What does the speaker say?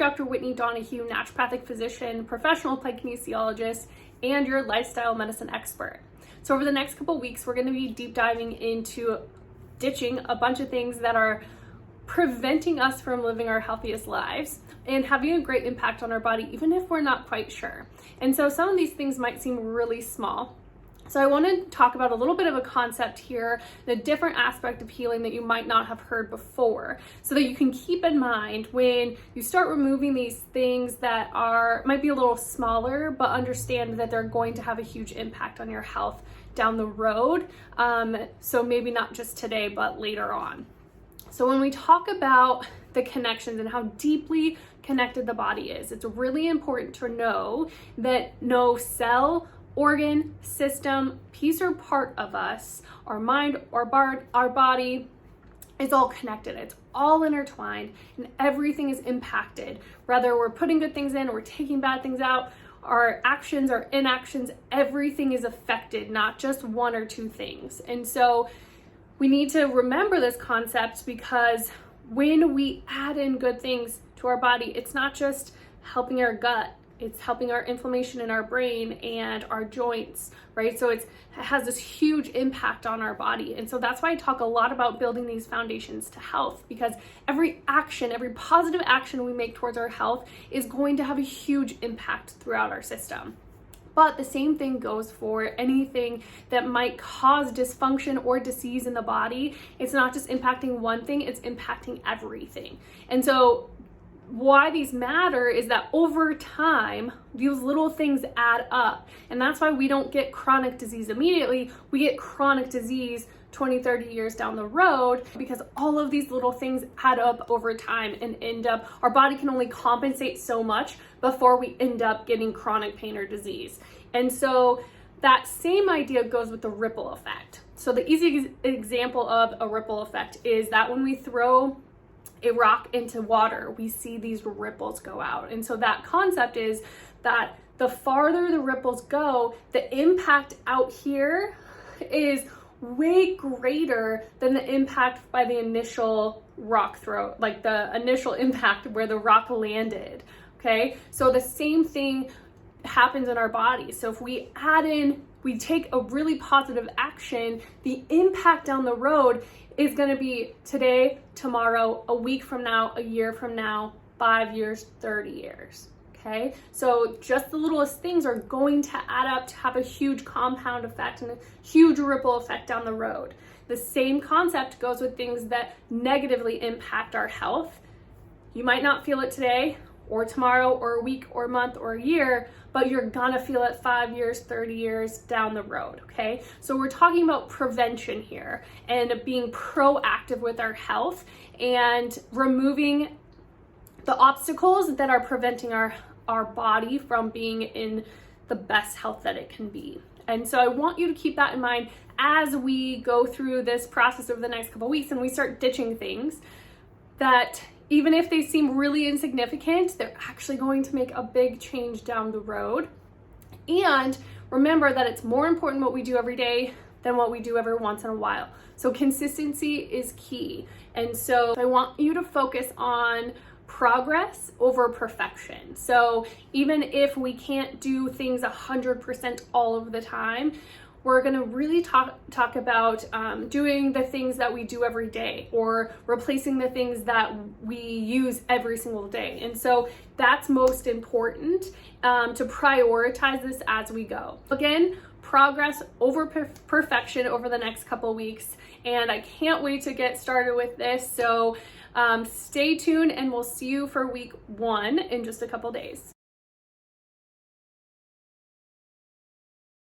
Dr. Whitney Donahue, naturopathic physician, professional applied kinesiologist, and your lifestyle medicine expert. So over the next couple weeks, we're going to be deep diving into ditching a bunch of things that are preventing us from living our healthiest lives and having a great impact on our body, even if we're not quite sure. And so some of these things might seem really small. So I want to talk about a little bit of a concept here, the different aspect of healing that you might not have heard before, so that you can keep in mind when you start removing these things that might be a little smaller, but understand that they're going to have a huge impact on your health down the road. So maybe not just today, but later on. So when we talk about the connections and how deeply connected the body is, it's really important to know that no cell, organ, system, piece or part of us, our mind, our body, is all connected. It's all intertwined and everything is impacted. Whether we're putting good things in or we're taking bad things out, our actions, our inactions, everything is affected, not just one or two things. And so we need to remember this concept, because when we add in good things to our body, it's not just helping our gut, it's helping our inflammation in our brain and our joints, right? So it has this huge impact on our body. And so that's why I talk a lot about building these foundations to health, because every action, every positive action we make towards our health is going to have a huge impact throughout our system. But the same thing goes for anything that might cause dysfunction or disease in the body. It's not just impacting one thing, it's impacting everything. And so why these matter is that over time, these little things add up. And that's why we don't get chronic disease immediately. We get chronic disease 20, 30 years down the road, because all of these little things add up over time and our body can only compensate so much before we end up getting chronic pain or disease. And so that same idea goes with the ripple effect. So the easy example of a ripple effect is that when we throw a rock into water, we see these ripples go out. And so that concept is that the farther the ripples go, the impact out here is way greater than the impact by the initial rock throw, like the initial impact where the rock landed. Okay, so the same thing happens in our body. So if we take a really positive action, the impact down the road is going to be today, tomorrow, a week from now, a year from now, 5 years, 30 years. Okay, so just the littlest things are going to add up to have a huge compound effect and a huge ripple effect down the road. The same concept goes with things that negatively impact our health. You might not feel it today or tomorrow or a week or a month or a year, but you're gonna feel it 5 years, 30 years down the road, okay? So we're talking about prevention here and being proactive with our health and removing the obstacles that are preventing our body from being in the best health that it can be. And so I want you to keep that in mind as we go through this process over the next couple of weeks and we start ditching things that, even if they seem really insignificant, they're actually going to make a big change down the road. And remember that it's more important what we do every day than what we do every once in a while. So consistency is key. And so I want you to focus on progress over perfection. So even if we can't do things 100% all of the time, we're going to really talk about doing the things that we do every day, or replacing the things that we use every single day. And so that's most important, to prioritize this as we go. Again, progress over perfection over the next couple weeks. And I can't wait to get started with this. So stay tuned and we'll see you for week 1 in just a couple days.